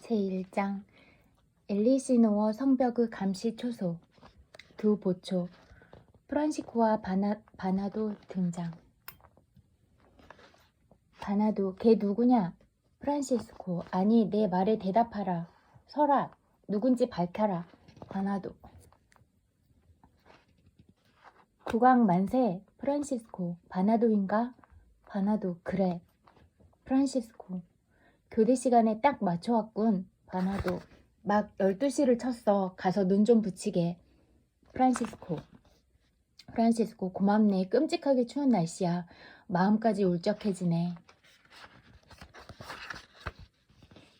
제1장 엘리시노어 성벽의 감시 초소 두 보초 프란시코와 바나도 등장. 바나도, 걔 누구냐? 프란시스코, 아니 내 말에 대답하라. 서라, 누군지 밝혀라. 바나도. 국왕 만세. 프란시스코, 바나도인가? 바나도, 그래. 프란시스코, 교대 시간에 딱 맞춰왔군. 바나도, 막 12시를 쳤어. 가서 눈 좀 붙이게. 프란시스코, 고맙네. 끔찍하게 추운 날씨야. 마음까지 울적해지네.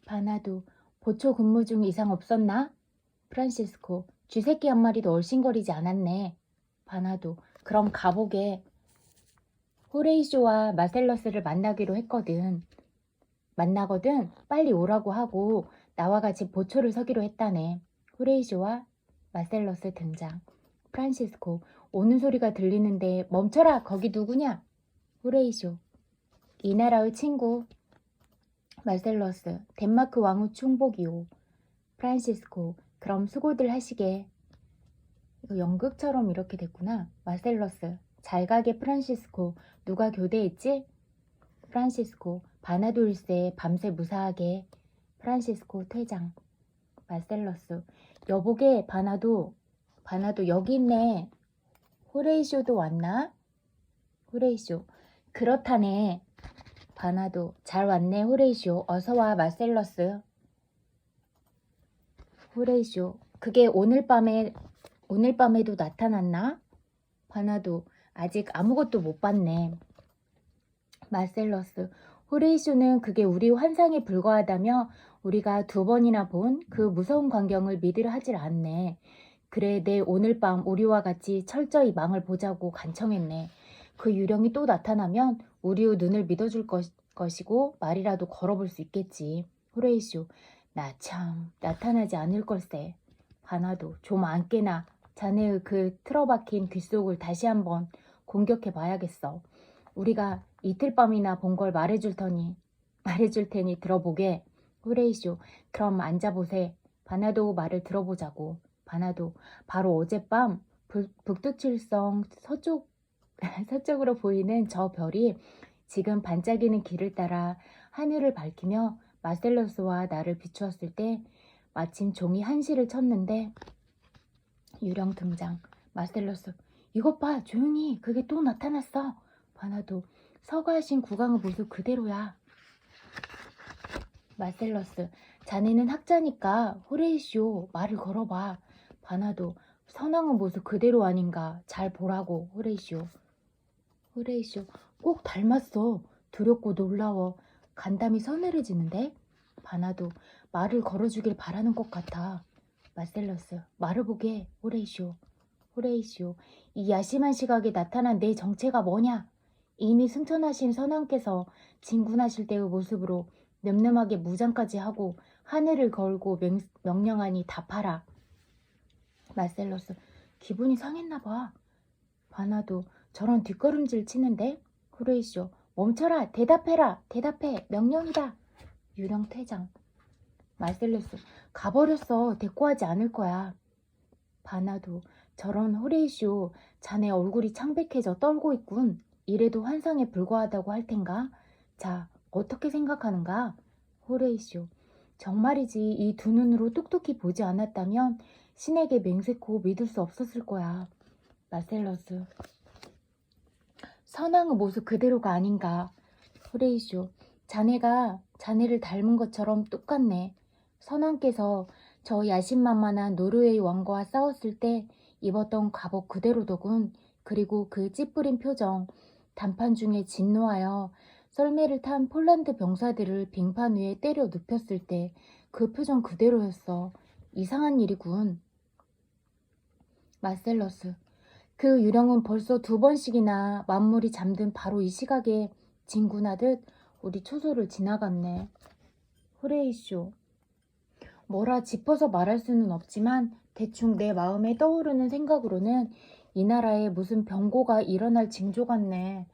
바나도, 보초 근무 중 이상 없었나? 프란시스코, 쥐새끼 한 마리도 얼씬거리지 않았네. 바나도, 그럼 가보게. 호레이쇼와 마셀러스를 만나거든 빨리 오라고 하고 나와 같이 보초를 서기로 했다네. 호레이쇼와 마셀러스 등장. 프란시스코, 오는 소리가 들리는데 멈춰라. 거기 누구냐? 호레이쇼, 이 나라의 친구. 마셀러스, 덴마크 왕후 충복이오. 프란시스코, 그럼 수고들 하시게. 이거 연극처럼 이렇게 됐구나. 마셀러스, 잘 가게. 프란시스코, 누가 교대했지? 프란시스코, 바나도일세. 밤새 무사하게. 프란시스코 퇴장. 마셀러스, 여보게. 바나도 여기 있네. 호레이쇼도 왔나? 호레이쇼, 그렇다네. 바나도, 잘 왔네. 호레이쇼, 어서와. 마셀러스. 호레이쇼, 그게 오늘 밤에도 나타났나? 바나도, 아직 아무것도 못 봤네. 마셀러스, 호레이쇼는 그게 우리 환상에 불과하다며 우리가 2번이나 본 그 무서운 광경을 믿으려 하질 않네. 그래, 내 오늘 밤 우리와 같이 철저히 망을 보자고 간청했네. 그 유령이 또 나타나면 우리의 눈을 믿어줄 것이고 말이라도 걸어볼 수 있겠지. 호레이쇼, 나 참 나타나지 않을 걸세. 바나도, 좀 안 깨나. 자네의 그 틀어박힌 귓속을 다시 한번 공격해 봐야겠어. 우리가 이틀 밤이나 본 걸 말해줄 테니 들어보게. 호레이쇼, 그럼 앉아보세. 바나도 말을 들어보자고. 바나도, 바로 어젯밤 북두칠성 서쪽으로 보이는 저 별이 지금 반짝이는 길을 따라 하늘을 밝히며 마셀러스와 나를 비추었을 때 마침 종이 1시를 쳤는데. 유령 등장. 마셀러스, 이것 봐. 조용히. 그게 또 나타났어. 바나도, 서거하신 국왕의 모습 그대로야. 마셀러스, 자네는 학자니까 호레이쇼 말을 걸어봐. 바나도, 선왕의 모습 그대로 아닌가. 잘 보라고. 호레이쇼, 꼭 닮았어. 두렵고 놀라워. 간담이 서늘해지는데? 바나도, 말을 걸어주길 바라는 것 같아. 마셀러스, 말을 보게. 호레이쇼, 이 야심한 시각에 나타난 내 정체가 뭐냐? 이미 승천하신 선왕께서 진군하실 때의 모습으로 늠름하게 무장까지 하고 하늘을 걸고 명령하니 답하라. 마셀러스, 기분이 상했나 봐. 바나도, 저런 뒷걸음질 치는데? 호레이쇼, 멈춰라. 대답해라. 대답해. 명령이다. 유령 퇴장. 마셀러스, 가버렸어. 대꾸하지 않을 거야. 바나도, 저런. 호레이쇼, 자네 얼굴이 창백해져 떨고 있군. 이래도 환상에 불과하다고 할 텐가? 자, 어떻게 생각하는가? 호레이쇼, 정말이지. 이 두 눈으로 똑똑히 보지 않았다면 신에게 맹세코 믿을 수 없었을 거야. 마셀러스, 선왕의 모습 그대로가 아닌가. 호레이쇼, 자네를 닮은 것처럼 똑같네. 선왕께서 저 야심만만한 노르웨이 왕과 싸웠을 때 입었던 갑옷 그대로더군. 그리고 그 찌푸린 표정, 단판 중에 진노하여 썰매를 탄 폴란드 병사들을 빙판 위에 때려 눕혔을 때 그 표정 그대로였어. 이상한 일이군. 마셀러스, 그 유령은 벌써 2번씩이나 만물이 잠든 바로 이 시각에 진군하듯 우리 초소를 지나갔네. 호레이쇼, 뭐라 짚어서 말할 수는 없지만 대충 내 마음에 떠오르는 생각으로는 이 나라에 무슨 병고가 일어날 징조 같네.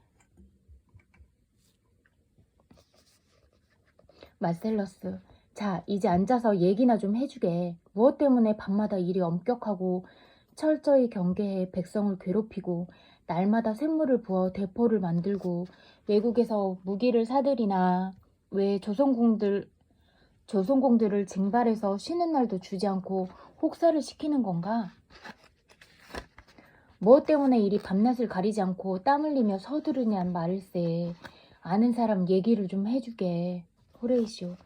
마셀러스, 자, 이제 앉아서 얘기나 좀 해주게. 무엇 때문에 밤마다 일이 엄격하고 철저히 경계해 백성을 괴롭히고 날마다 쇳물을 부어 대포를 만들고 외국에서 무기를 사들이나 왜 조선공들을 징발해서 쉬는 날도 주지 않고 혹사를 시키는 건가? 무엇 때문에 이리 밤낮을 가리지 않고 땀 흘리며 서두르냔 말일세. 아는 사람 얘기를 좀 해주게. 호레이쇼.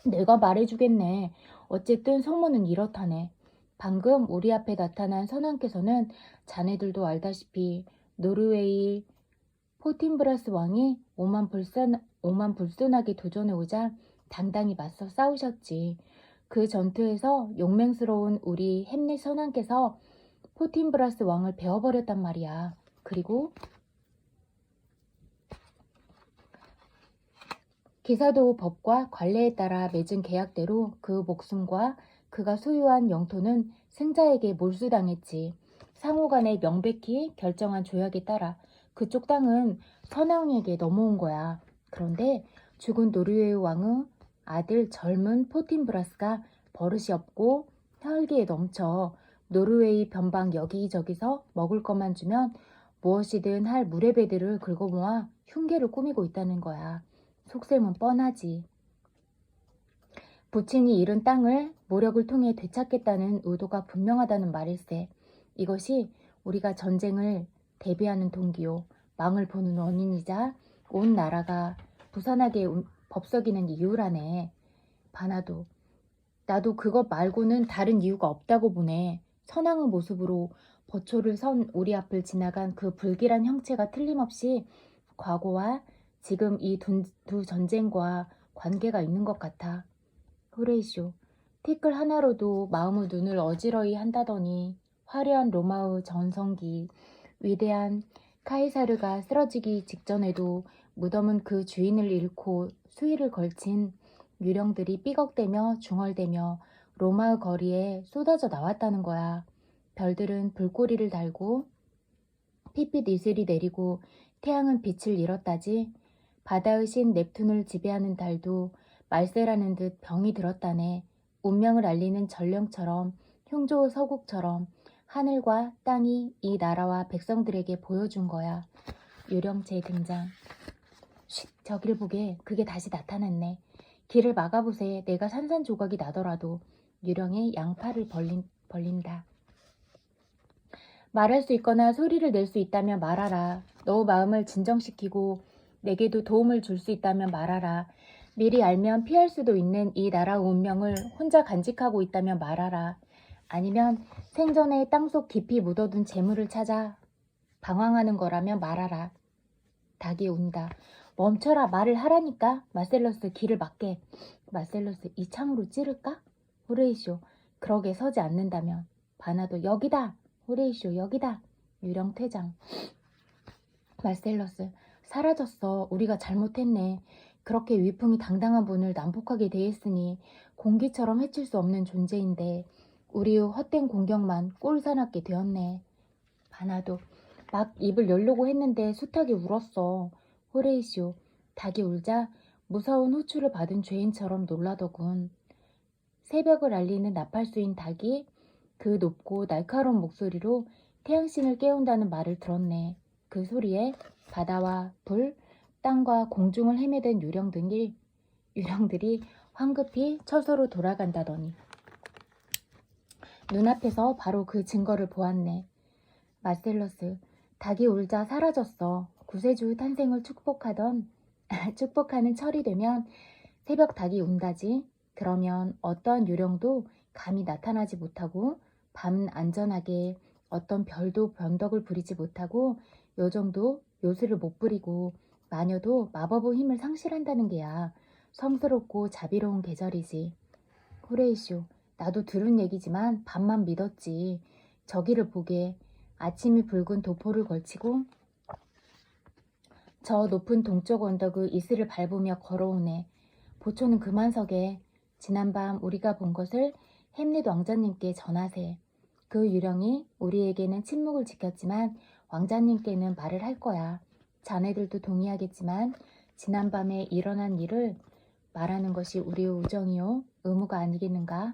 내가 말해주겠네. 어쨌든 성모는 이렇다네. 방금 우리 앞에 나타난 선왕께서는 자네들도 알다시피 노르웨이 포틴브라스 왕이 오만 불순하게 도전해오자 당당히 맞서 싸우셨지. 그 전투에서 용맹스러운 우리 햄릿 선왕께서 포틴브라스 왕을 베어버렸단 말이야. 그리고 기사도 법과 관례에 따라 맺은 계약대로 그 목숨과 그가 소유한 영토는 승자에게 몰수당했지. 상호간에 명백히 결정한 조약에 따라 그쪽 땅은 선왕에게 넘어온 거야. 그런데 죽은 노르웨이 왕의 아들 젊은 포틴브라스가 버릇이 없고 혈기에 넘쳐 노르웨이 변방 여기저기서 먹을 것만 주면 무엇이든 할 무례배들을 긁어모아 흉계를 꾸미고 있다는 거야. 속셈은 뻔하지. 부친이 잃은 땅을 모력을 통해 되찾겠다는 의도가 분명하다는 말일세. 이것이 우리가 전쟁을 대비하는 동기요. 망을 보는 원인이자 온 나라가 부산하게 법석이는 이유라네. 바나도. 나도 그것 말고는 다른 이유가 없다고 보네. 선왕의 모습으로 버초를 선 우리 앞을 지나간 그 불길한 형체가 틀림없이 과거와 지금 이 두 전쟁과 관계가 있는 것 같아. 호레이쇼. 티끌 하나로도 마음의 눈을 어지러이 한다더니 화려한 로마의 전성기, 위대한 카이사르가 쓰러지기 직전에도 무덤은 그 주인을 잃고 수위를 걸친 유령들이 삐걱대며 중얼대며 로마의 거리에 쏟아져 나왔다는 거야. 별들은 불꼬리를 달고 핏빛 이슬이 내리고 태양은 빛을 잃었다지. 바다의 신 넵툰을 지배하는 달도 말세라는 듯 병이 들었다네. 운명을 알리는 전령처럼 흉조의 서국처럼 하늘과 땅이 이 나라와 백성들에게 보여준 거야. 유령체 등장. 쉿, 저길 보게. 그게 다시 나타났네. 길을 막아보세. 내가 산산조각이 나더라도. 유령의 양팔을 벌린다. 말할 수 있거나 소리를 낼 수 있다면 말하라. 너 마음을 진정시키고 내게도 도움을 줄 수 있다면 말하라. 미리 알면 피할 수도 있는 이 나라 운명을 혼자 간직하고 있다면 말하라. 아니면 생전에 땅속 깊이 묻어둔 재물을 찾아 방황하는 거라면 말하라. 닭이 운다. 멈춰라. 말을 하라니까. 마셀러스 길을 막게. 마셀러스 이 창으로 찌를까? 호레이쇼. 그러게 서지 않는다면. 바나도 여기다. 호레이쇼 여기다. 유령 퇴장. 마셀러스 사라졌어. 우리가 잘못했네. 그렇게 위풍이 당당한 분을 난폭하게 대했으니 공기처럼 해칠 수 없는 존재인데 우리의 헛된 공격만 꼴사납게 되었네. 바나도 막 입을 열려고 했는데 숱하게 울었어. 호레이쇼 닭이 울자 무서운 호출을 받은 죄인처럼 놀라더군. 새벽을 알리는 나팔수인 닭이 그 높고 날카로운 목소리로 태양신을 깨운다는 말을 들었네. 그 소리에 바다와 불, 땅과 공중을 헤매던 유령들이 황급히 처소로 돌아간다더니 눈앞에서 바로 그 증거를 보았네. 마셀러스, 닭이 울자 사라졌어. 구세주의 탄생을 축복하는 철이 되면 새벽 닭이 운다지. 그러면 어떠한 유령도 감히 나타나지 못하고 밤은 안전하게 어떤 별도 변덕을 부리지 못하고 요정도 요술을 못 부리고 마녀도 마법의 힘을 상실한다는 게야. 성스럽고 자비로운 계절이지. 호레이쇼, 나도 들은 얘기지만 반만 믿었지. 저기를 보게. 아침이 붉은 도포를 걸치고 저 높은 동쪽 언덕의 이슬을 밟으며 걸어오네. 보초는 그만 서게. 지난밤 우리가 본 것을 햄릿 왕자님께 전하세. 그 유령이 우리에게는 침묵을 지켰지만 왕자님께는 말을 할 거야. 자네들도 동의하겠지만 지난밤에 일어난 일을 말하는 것이 우리의 우정이요 의무가 아니겠는가?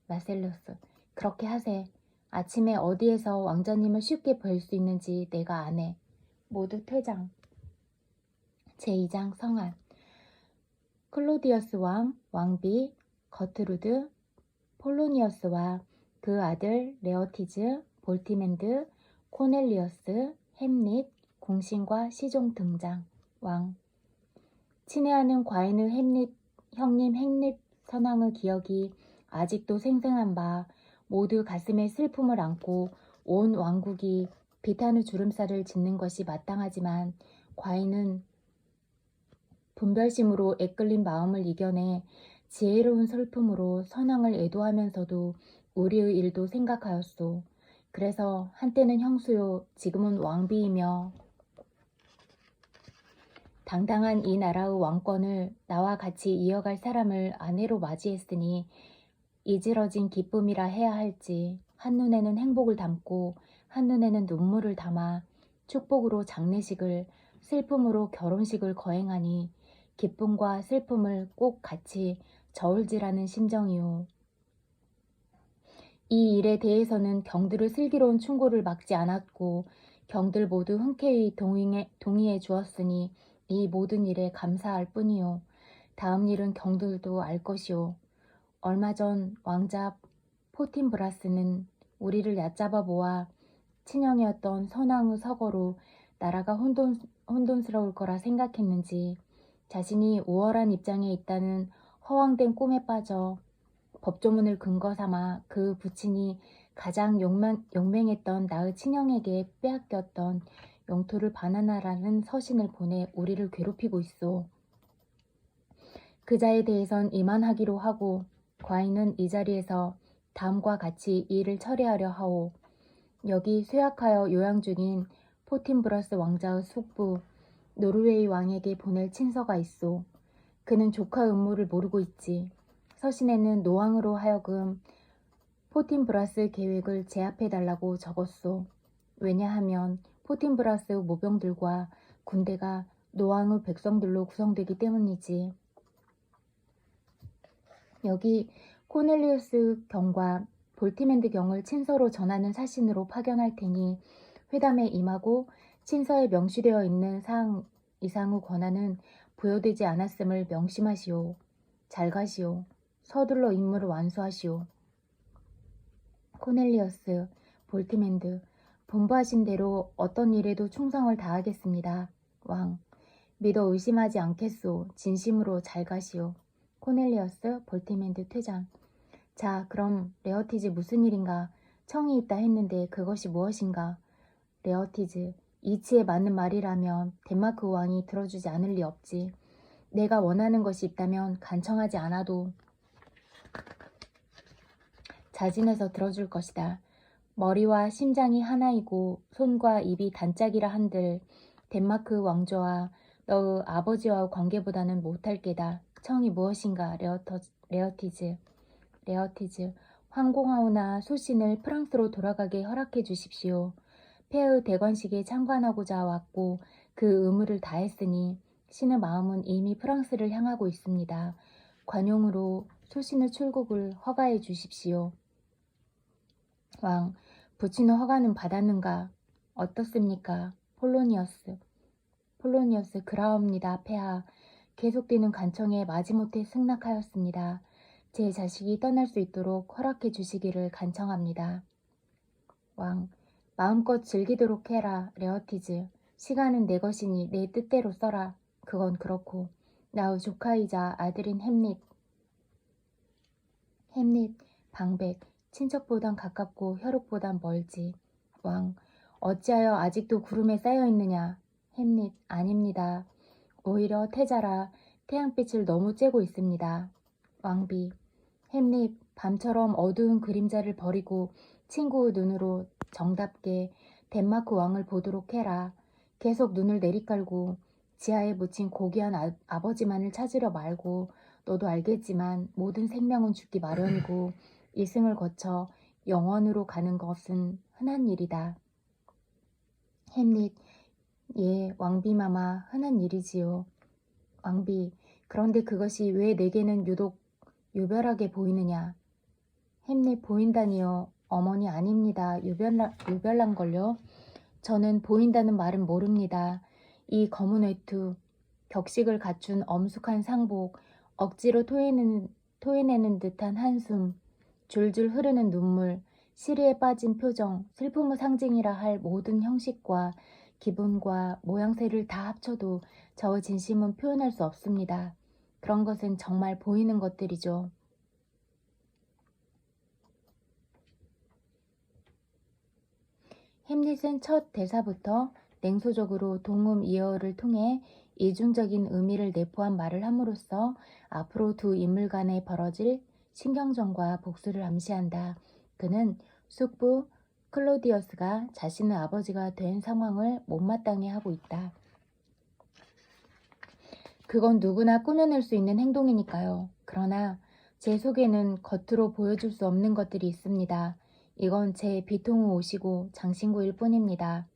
마셀루스. 그렇게 하세. 아침에 어디에서 왕자님을 쉽게 뵐 수 있는지 내가 아네. 모두 퇴장. 제2장 성안. 클로디어스 왕, 왕비, 거트루드, 폴로니어스와 그 아들 레어티즈, 볼티멘드, 코넬리어스, 햄릿, 공신과 시종 등장. 왕. 친애하는 과인의 햄릿, 형님 햄릿 선왕의 기억이 아직도 생생한 바 모두 가슴에 슬픔을 안고 온 왕국이 비탄의 주름살을 짓는 것이 마땅하지만 과인은 분별심으로 애끌린 마음을 이겨내 지혜로운 슬픔으로 선왕을 애도하면서도 우리의 일도 생각하였소. 그래서 한때는 형수요 지금은 왕비이며 당당한 이 나라의 왕권을 나와 같이 이어갈 사람을 아내로 맞이했으니 이지러진 기쁨이라 해야 할지 한눈에는 행복을 담고 한눈에는 눈물을 담아 축복으로 장례식을 슬픔으로 결혼식을 거행하니 기쁨과 슬픔을 꼭 같이 저울질하는 심정이요. 이 일에 대해서는 경들의 슬기로운 충고를 막지 않았고 경들 모두 흔쾌히 동의해 주었으니 이 모든 일에 감사할 뿐이요. 다음 일은 경들도 알 것이요. 얼마 전 왕자 포틴브라스는 우리를 얕잡아 보아 친형이었던 선왕의 서거로 나라가 혼돈스러울 거라 생각했는지 자신이 우월한 입장에 있다는 허황된 꿈에 빠져 법조문을 근거 삼아 그 부친이 가장 용맹했던 나의 친형에게 빼앗겼던 영토를 반환하라는 서신을 보내 우리를 괴롭히고 있어. 그자에 대해선 이만하기로 하고 과인은 이 자리에서 다음과 같이 이 일을 처리하려 하오. 여기 쇠약하여 요양 중인 포틴브라스 왕자의 숙부 노르웨이 왕에게 보낼 친서가 있소. 그는 조카 음모를 모르고 있지. 서신에는 노왕으로 하여금 포틴브라스 계획을 제압해달라고 적었소. 왜냐하면 포틴브라스 모병들과 군대가 노왕의 백성들로 구성되기 때문이지. 여기 코넬리우스 경과 볼티멘드 경을 친서로 전하는 사신으로 파견할 테니 회담에 임하고 친서에 명시되어 있는 사항 이상의 권한은 부여되지 않았음을 명심하시오. 잘 가시오. 서둘러 임무를 완수하시오. 코넬리어스, 볼티멘드, 분부하신 대로 어떤 일에도 충성을 다하겠습니다. 왕, 믿어 의심하지 않겠소. 진심으로 잘 가시오. 코넬리어스, 볼티멘드 퇴장. 자, 그럼 레어티즈 무슨 일인가? 청이 있다 했는데 그것이 무엇인가? 레어티즈, 이치에 맞는 말이라면 덴마크 왕이 들어주지 않을 리 없지. 내가 원하는 것이 있다면 간청하지 않아도 자진해서 들어줄 것이다. 머리와 심장이 하나이고 손과 입이 단짝이라 한들 덴마크 왕조와 너의 아버지와의 관계보다는 못할 게다. 청이 무엇인가? 레어티즈. 황공하오나 소신을 프랑스로 돌아가게 허락해 주십시오. 폐하의 대관식에 참관하고자 왔고 그 의무를 다했으니 신의 마음은 이미 프랑스를 향하고 있습니다. 관용으로 소신의 출국을 허가해 주십시오. 왕, 부친의 허가는 받았는가? 어떻습니까? 폴로니어스, 그라옵니다. 폐하, 계속되는 간청에 마지못해 승낙하였습니다. 제 자식이 떠날 수 있도록 허락해 주시기를 간청합니다. 왕, 마음껏 즐기도록 해라. 레어티즈, 시간은 내 것이니 내 뜻대로 써라. 그건 그렇고 나의 조카이자 아들인 햄릿, 방백, 친척보단 가깝고 혈육보단 멀지. 왕, 어찌하여 아직도 구름에 쌓여있느냐? 햄릿, 아닙니다. 오히려 태자라 태양빛을 너무 쬐고 있습니다. 왕비, 햄릿, 밤처럼 어두운 그림자를 버리고 친구의 눈으로 정답게 덴마크 왕을 보도록 해라. 계속 눈을 내리깔고 지하에 묻힌 고귀한 아버지만을 찾으려 말고 너도 알겠지만 모든 생명은 죽기 마련이고 이승을 거쳐 영원으로 가는 것은 흔한 일이다. 햄릿, 예, 왕비마마, 흔한 일이지요. 왕비, 그런데 그것이 왜 내게는 유독 유별하게 보이느냐? 햄릿 보인다니요. 어머니 아닙니다. 유별난걸요. 저는 보인다는 말은 모릅니다. 이 검은 외투, 격식을 갖춘 엄숙한 상복, 억지로 토해내는 듯한 한숨, 줄줄 흐르는 눈물, 시리에 빠진 표정, 슬픔의 상징이라 할 모든 형식과 기분과 모양새를 다 합쳐도 저의 진심은 표현할 수 없습니다. 그런 것은 정말 보이는 것들이죠. 햄릿은 첫 대사부터 냉소적으로 동음 이어를 통해 이중적인 의미를 내포한 말을 함으로써 앞으로 두 인물 간에 벌어질 신경전과 복수를 암시한다. 그는 숙부 클로디어스가 자신의 아버지가 된 상황을 못마땅해 하고 있다. 그건 누구나 꾸며낼 수 있는 행동이니까요. 그러나 제 속에는 겉으로 보여줄 수 없는 것들이 있습니다. 이건 제 비통 후 오시고 장신구일 뿐입니다.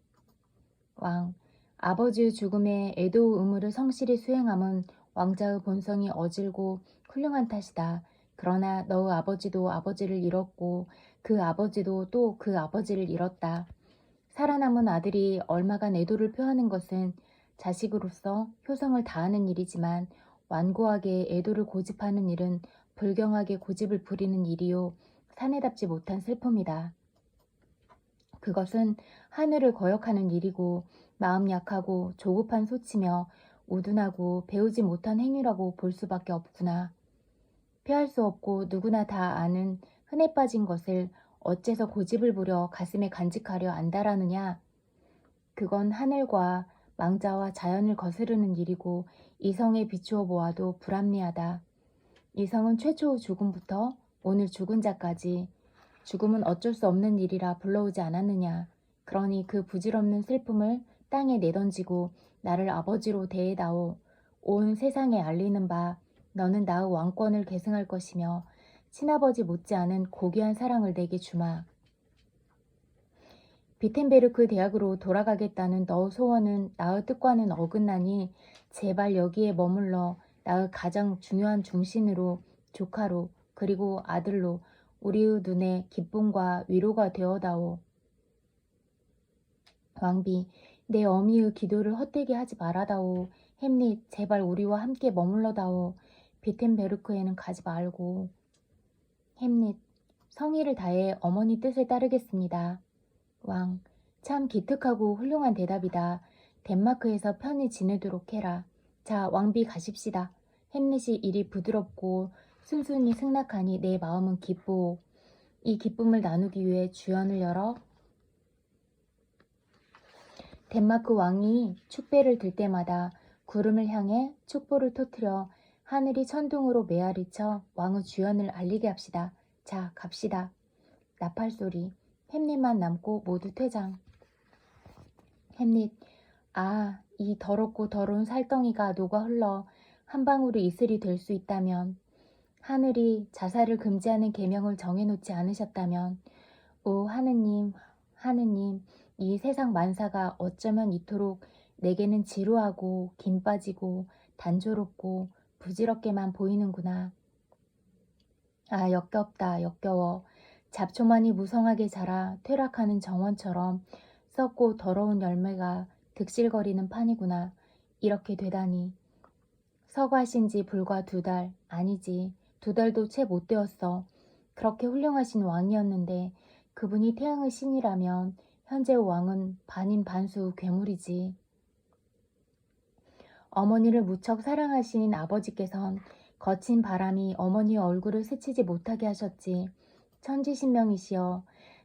왕, 아버지의 죽음에 애도 의무를 성실히 수행함은 왕자의 본성이 어질고 훌륭한 탓이다. 그러나 너의 아버지도 아버지를 잃었고 그 아버지도 또 그 아버지를 잃었다. 살아남은 아들이 얼마간 애도를 표하는 것은 자식으로서 효성을 다하는 일이지만 완고하게 애도를 고집하는 일은 불경하게 고집을 부리는 일이요 사내답지 못한 슬픔이다. 그것은 하늘을 거역하는 일이고 마음 약하고 조급한 소치며 우둔하고 배우지 못한 행위라고 볼 수밖에 없구나. 피할 수 없고 누구나 다 아는 흔해 빠진 것을 어째서 고집을 부려 가슴에 간직하려 안다라느냐. 그건 하늘과 망자와 자연을 거스르는 일이고 이성에 비추어 보아도 불합리하다. 이성은 최초의 죽음부터 오늘 죽은 자까지 죽음은 어쩔 수 없는 일이라 불러오지 않았느냐. 그러니 그 부질없는 슬픔을 땅에 내던지고 나를 아버지로 대해다오. 온 세상에 알리는 바 너는 나의 왕권을 계승할 것이며 친아버지 못지않은 고귀한 사랑을 내게 주마. 비텐베르크 대학으로 돌아가겠다는 너의 소원은 나의 뜻과는 어긋나니 제발 여기에 머물러 나의 가장 중요한 중신으로 조카로 그리고 아들로 우리의 눈에 기쁨과 위로가 되어다오. 왕비, 내 어미의 기도를 헛되게 하지 말아다오. 햄릿, 제발 우리와 함께 머물러다오. 비텐베르크에는 가지 말고. 햄릿, 성의를 다해 어머니 뜻에 따르겠습니다. 왕, 참 기특하고 훌륭한 대답이다. 덴마크에서 편히 지내도록 해라. 자, 왕비 가십시다. 햄릿이 일이 부드럽고 순순히 승낙하니 내 마음은 기쁘오. 이 기쁨을 나누기 위해 주연을 열어 덴마크 왕이 축배를 들 때마다 구름을 향해 축보를 터뜨려 하늘이 천둥으로 메아리쳐 왕의 주연을 알리게 합시다. 자, 갑시다. 나팔소리. 햄릿만 남고 모두 퇴장. 햄릿, 아, 이 더럽고 더러운 살덩이가 녹아 흘러 한 방울의 이슬이 될 수 있다면, 하늘이 자살을 금지하는 계명을 정해놓지 않으셨다면, 오 하느님, 하느님, 이 세상 만사가 어쩌면 이토록 내게는 지루하고 긴 빠지고 단조롭고 부질없게만 보이는구나. 아, 역겹다, 역겨워. 잡초만이 무성하게 자라 퇴락하는 정원처럼 썩고 더러운 열매가 득실거리는 판이구나. 이렇게 되다니. 서거하신 지 불과 2달, 아니지, 2달도 채 못 되었어. 그렇게 훌륭하신 왕이었는데 그분이 태양의 신이라면 현재의 왕은 반인 반수 괴물이지. 어머니를 무척 사랑하신 아버지께선 거친 바람이 어머니의 얼굴을 스치지 못하게 하셨지. 천지신명이시여,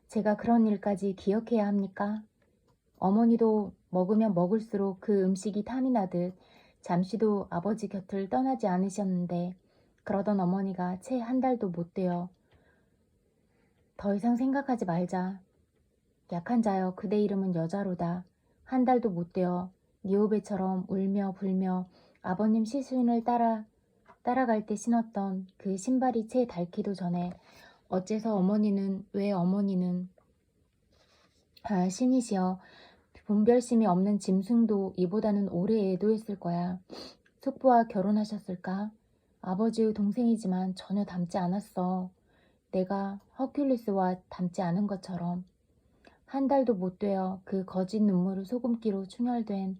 제가 그런 일까지 기억해야 합니까? 어머니도 먹으면 먹을수록 그 음식이 탐이 나듯 잠시도 아버지 곁을 떠나지 않으셨는데 그러던 어머니가 채 1달도 못 되어 더 이상 생각하지 말자. 약한 자여, 그대 이름은 여자로다. 1달도 못 되어 니오베처럼 울며 불며 아버님 시신을 따라갈 때 신었던 그 신발이 채 닳기도 전에 어째서 왜 어머니는 신이시여, 분별심이 없는 짐승도 이보다는 오래 애도했을 거야. 숙부와 결혼하셨을까? 아버지의 동생이지만 전혀 닮지 않았어. 내가 허큘리스와 닮지 않은 것처럼. 한 달도 못 되어 그 거짓 눈물을 소금기로 충혈된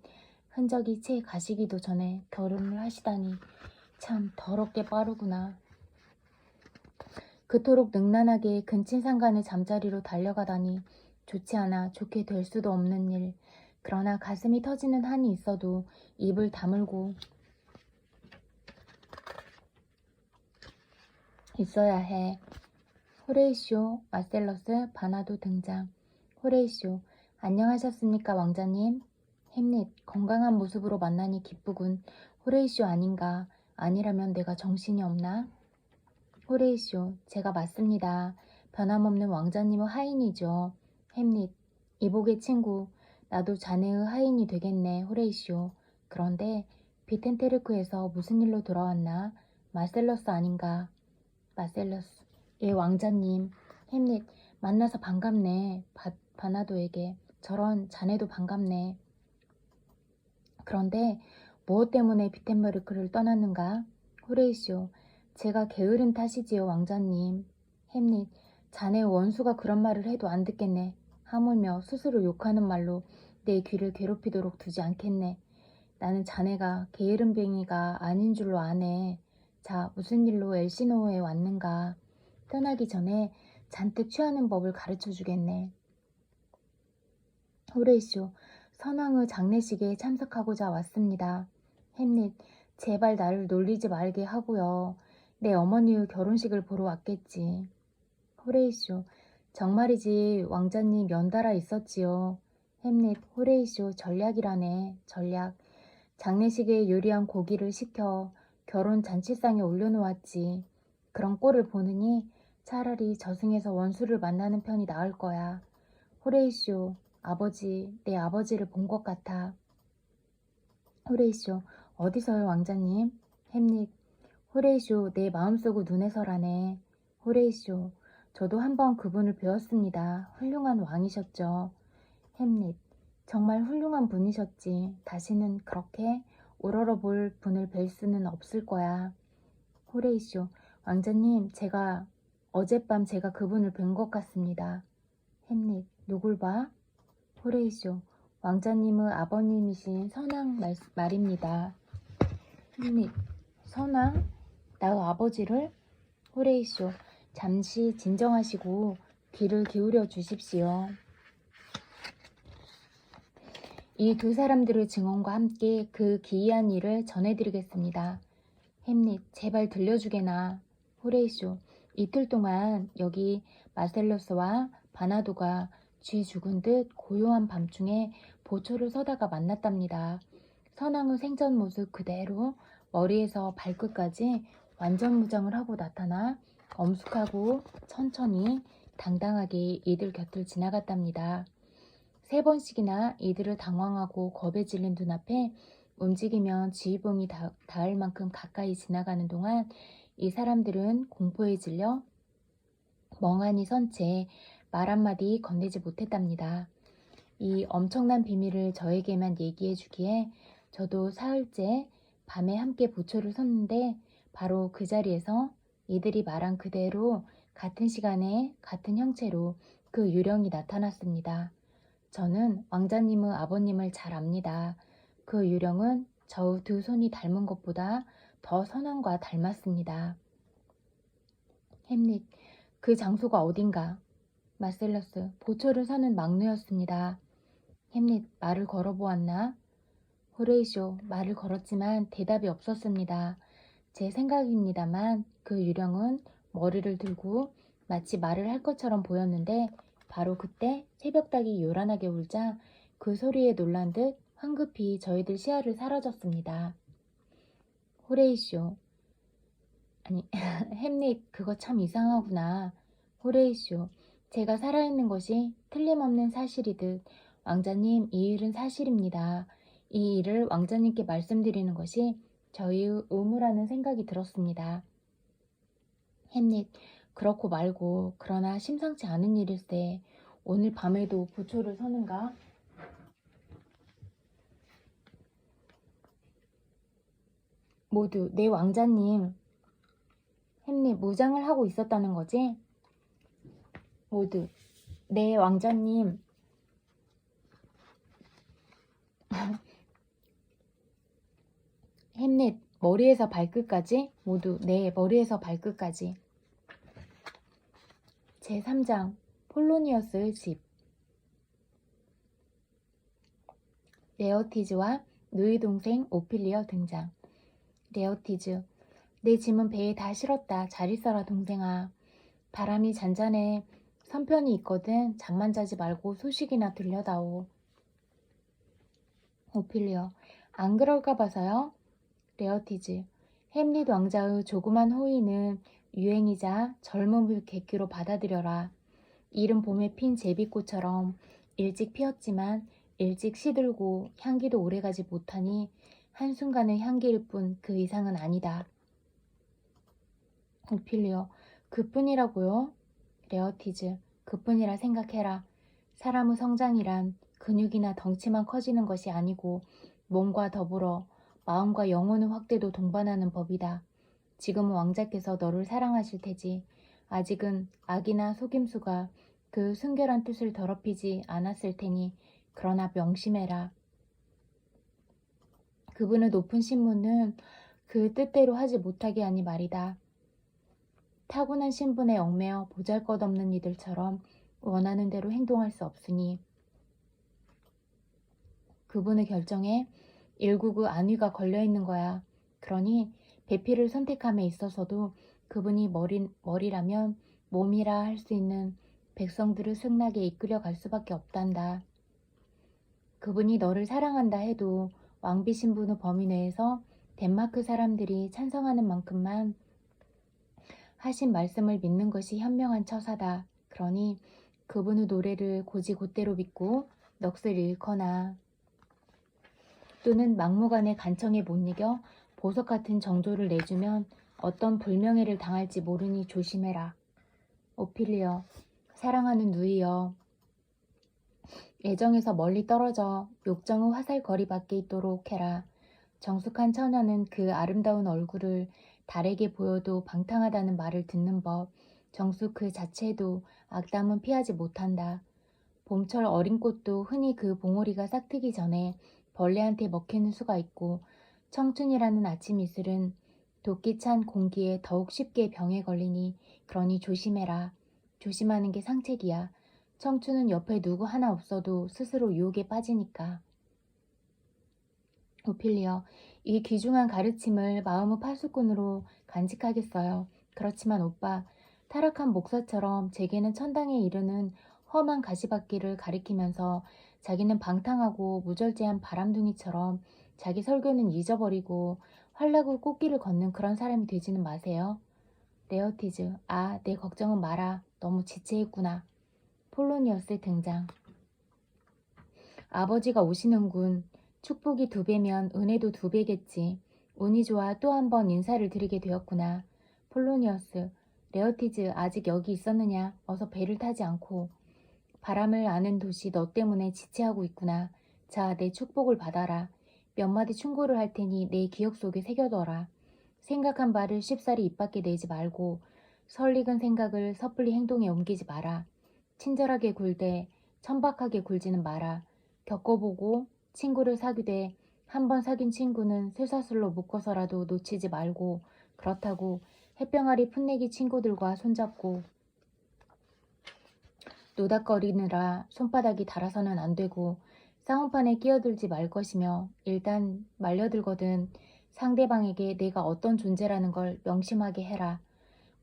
흔적이 채 가시기도 전에 결혼을 하시다니 참 더럽게 빠르구나. 그토록 능란하게 근친상간의 잠자리로 달려가다니 좋지 않아 좋게 될 수도 없는 일. 그러나 가슴이 터지는 한이 있어도 입을 다물고 있어야 해. 호레이쇼, 마셀러스, 바나도 등장. 호레이쇼, 안녕하셨습니까 왕자님? 햄릿, 건강한 모습으로 만나니 기쁘군. 호레이쇼 아닌가? 아니라면 내가 정신이 없나? 호레이쇼, 제가 맞습니다. 변함없는 왕자님의 하인이죠. 햄릿, 이복의 친구, 나도 자네의 하인이 되겠네, 호레이쇼. 그런데 비텐테르크에서 무슨 일로 돌아왔나? 마셀러스 아닌가? 마셀러스, 예, 왕자님. 햄릿, 만나서 반갑네. 바나도에게. 저런 자네도 반갑네. 그런데 무엇 때문에 비텐베르크를 떠났는가? 호레이쇼, 제가 게으른 탓이지요, 왕자님. 햄릿, 자네 원수가 그런 말을 해도 안 듣겠네. 하물며 스스로 욕하는 말로 내 귀를 괴롭히도록 두지 않겠네. 나는 자네가 게으름뱅이가 아닌 줄로 아네. 자, 무슨 일로 엘시노에 왔는가? 떠나기 전에 잔뜩 취하는 법을 가르쳐 주겠네. 호레이쇼, 선왕의 장례식에 참석하고자 왔습니다. 햄릿, 제발 나를 놀리지 말게 하고요. 내 어머니의 결혼식을 보러 왔겠지. 호레이쇼, 정말이지 왕자님 연달아 있었지요. 햄릿, 호레이쇼 전략이라네. 전략. 장례식에 요리한 고기를 시켜 결혼 잔치상에 올려놓았지. 그런 꼴을 보느니 차라리 저승에서 원수를 만나는 편이 나을 거야. 호레이쇼, 아버지, 내 아버지를 본 것 같아. 호레이쇼, 어디서요, 왕자님? 햄릿, 호레이쇼, 내 마음속의 눈에서라네. 호레이쇼, 저도 한번 그분을 배웠습니다. 훌륭한 왕이셨죠. 햄릿, 정말 훌륭한 분이셨지. 다시는 그렇게 우러러볼 분을 뵐 수는 없을 거야. 호레이쇼, 왕자님, 어젯밤 제가 그분을 뵌 것 같습니다. 햄릿, 누굴 봐? 호레이쇼, 왕자님의 아버님이신 선왕 말입니다. 햄릿, 선왕? 나의 아버지를? 호레이쇼, 잠시 진정하시고 귀를 기울여 주십시오. 이 두 사람들의 증언과 함께 그 기이한 일을 전해드리겠습니다. 햄릿, 제발 들려주게나. 호레이쇼, 이틀 동안 여기 마셀로스와 바나도가 쥐 죽은 듯 고요한 밤중에 보초를 서다가 만났답니다. 선왕의 생전 모습 그대로 머리에서 발끝까지 완전 무장을 하고 나타나 엄숙하고 천천히 당당하게 이들 곁을 지나갔답니다. 3번씩이나 이들을 당황하고 겁에 질린 눈앞에 움직이면 지휘봉이 닿을 만큼 가까이 지나가는 동안 이 사람들은 공포에 질려 멍하니 선 채 말 한마디 건네지 못했답니다. 이 엄청난 비밀을 저에게만 얘기해 주기에 저도 사흘째 밤에 함께 보초를 섰는데 바로 그 자리에서 이들이 말한 그대로 같은 시간에 같은 형체로 그 유령이 나타났습니다. 저는 왕자님의 아버님을 잘 압니다. 그 유령은 저의 두 손이 닮은 것보다 더 선왕과 닮았습니다. 햄릿, 그 장소가 어딘가? 마셀러스, 보초를 서는 막루였습니다. 햄릿, 말을 걸어보았나? 호레이쇼, 말을 걸었지만 대답이 없었습니다. 제 생각입니다만 그 유령은 머리를 들고 마치 말을 할 것처럼 보였는데 바로 그때 새벽닭이 요란하게 울자 그 소리에 놀란 듯 황급히 저희들 시야를 사라졌습니다. 호레이쇼, 아니 햄릿, 그거 참 이상하구나. 호레이쇼, 제가 살아있는 것이 틀림없는 사실이듯 왕자님, 이 일은 사실입니다. 이 일을 왕자님께 말씀드리는 것이 저희의 의무라는 생각이 들었습니다. 햄릿, 그렇고 말고 그러나 심상치 않은 일일세. 오늘 밤에도 보초를 서는가? 모두 네 왕자님. 햄릿 무장을 하고 있었다는 거지? 모두 네 왕자님. 햄릿 머리에서 발끝까지? 모두 네 머리에서 발끝까지. 제3장 폴로니어스의 집. 레어티즈와 누이 동생 오피리어 등장. 레어티즈, 내 짐은 배에 다 실었다. 잘 있어라 동생아. 바람이 잔잔해. 선편이 있거든. 잠만 자지 말고 소식이나 들려다오. 오피리어, 안 그럴까 봐서요. 레어티즈, 햄릿 왕자의 조그만 호의는 유행이자 젊음을 계기로 받아들여라. 이른 봄에 핀 제비꽃처럼 일찍 피었지만 일찍 시들고 향기도 오래가지 못하니 한순간의 향기일 뿐 그 이상은 아니다. 오피리어, 그뿐이라고요? 레어티즈, 그뿐이라 생각해라. 사람의 성장이란 근육이나 덩치만 커지는 것이 아니고 몸과 더불어 마음과 영혼의 확대도 동반하는 법이다. 지금은 왕자께서 너를 사랑하실 테지. 아직은 악이나 속임수가 그 순결한 뜻을 더럽히지 않았을 테니 그러나 명심해라. 그분의 높은 신분은 그 뜻대로 하지 못하게 하니 말이다. 타고난 신분에 얽매여 보잘것없는 이들처럼 원하는 대로 행동할 수 없으니 그분의 결정에 일국의 안위가 걸려있는 거야. 그러니 배필을 선택함에 있어서도 그분이 머리라면 몸이라 할 수 있는 백성들을 승낙에 이끌어갈 수밖에 없단다. 그분이 너를 사랑한다 해도 왕비 신분의 범위 내에서 덴마크 사람들이 찬성하는 만큼만 하신 말씀을 믿는 것이 현명한 처사다. 그러니 그분의 노래를 곧이곧대로 믿고 넋을 잃거나 또는 막무가내 간청에 못 이겨 보석 같은 정조를 내주면 어떤 불명예를 당할지 모르니 조심해라. 오피리어, 사랑하는 누이여, 애정에서 멀리 떨어져 욕정의 화살거리 밖에 있도록 해라. 정숙한 처녀는 그 아름다운 얼굴을 달에게 보여도 방탕하다는 말을 듣는 법, 정숙 그 자체도 악담은 피하지 못한다. 봄철 어린 꽃도 흔히 그 봉오리가 싹트기 전에 벌레한테 먹히는 수가 있고 청춘이라는 아침 이슬은 도끼 찬 공기에 더욱 쉽게 병에 걸리니 그러니 조심해라. 조심하는 게 상책이야. 청춘은 옆에 누구 하나 없어도 스스로 유혹에 빠지니까. 오피리어, 이 귀중한 가르침을 마음의 파수꾼으로 간직하겠어요. 그렇지만 오빠, 타락한 목사처럼 제게는 천당에 이르는 험한 가시밭길을 가리키면서 자기는 방탕하고 무절제한 바람둥이처럼 자기 설교는 잊어버리고 활락의 꽃길을 걷는 그런 사람이 되지는 마세요. 레어티즈, 아, 내 걱정은 마라. 너무 지체했구나. 폴로니어스 등장. 아버지가 오시는군. 축복이 2배면 은혜도 2배겠지. 운이 좋아 또 한 번 인사를 드리게 되었구나. 폴로니어스, 레어티즈 아직 여기 있었느냐? 어서 배를 타지 않고. 바람을 아는 도시 너 때문에 지체하고 있구나. 자, 내 축복을 받아라. 몇 마디 충고를 할 테니 내 기억 속에 새겨둬라. 생각한 바를 쉽사리 입 밖에 내지 말고 설익은 생각을 섣불리 행동에 옮기지 마라. 친절하게 굴되 천박하게 굴지는 마라. 겪어보고 친구를 사귀되 한 번 사귄 친구는 쇠사슬로 묶어서라도 놓치지 말고 그렇다고 햇병아리 풋내기 친구들과 손잡고 노닥거리느라 손바닥이 닳아서는 안 되고 싸움판에 끼어들지 말 것이며 일단 말려들거든 상대방에게 내가 어떤 존재라는 걸 명심하게 해라.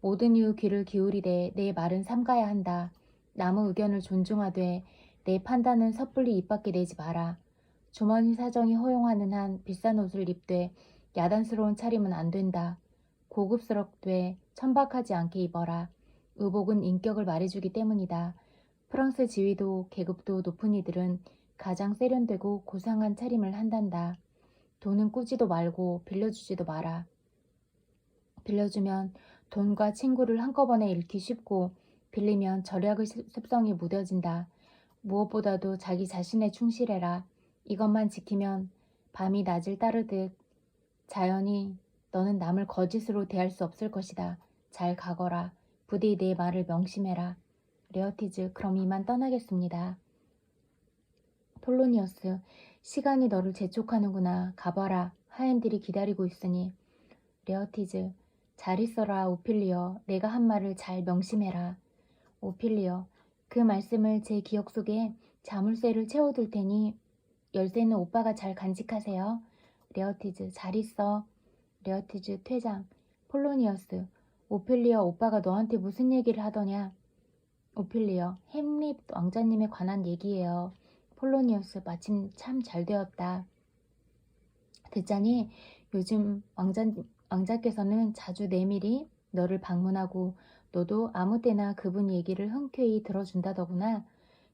모든 이유 귀를 기울이되 내 말은 삼가야 한다. 남의 의견을 존중하되 내 판단은 섣불리 입 밖에 내지 마라. 주머니 사정이 허용하는 한 비싼 옷을 입되 야단스러운 차림은 안 된다. 고급스럽되 천박하지 않게 입어라. 의복은 인격을 말해주기 때문이다. 프랑스 지위도 계급도 높은 이들은 가장 세련되고 고상한 차림을 한단다. 돈은 꾸지도 말고 빌려주지도 마라. 빌려주면 돈과 친구를 한꺼번에 잃기 쉽고 빌리면 절약의 습성이 무뎌진다. 무엇보다도 자기 자신에 충실해라. 이것만 지키면 밤이 낮을 따르듯 자연이 너는 남을 거짓으로 대할 수 없을 것이다. 잘 가거라. 부디 내 말을 명심해라. 레어티즈, 그럼 이만 떠나겠습니다. 폴로니어스, 시간이 너를 재촉하는구나. 가봐라. 하인들이 기다리고 있으니. 레어티즈, 잘 있어라 오필리어. 내가 한 말을 잘 명심해라. 오필리어, 그 말씀을 제 기억 속에 자물쇠를 채워둘 테니 열쇠는 오빠가 잘 간직하세요. 레어티즈, 잘 있어. 레어티즈, 퇴장. 폴로니어스, 오필리어, 오빠가 너한테 무슨 얘기를 하더냐? 오필리어, 햄릿 왕자님에 관한 얘기예요. 폴로니어스, 마침 참 잘 되었다. 듣자니 요즘 왕자께서는 자주 내밀히 너를 방문하고 너도 아무 때나 그분 얘기를 흔쾌히 들어준다더구나.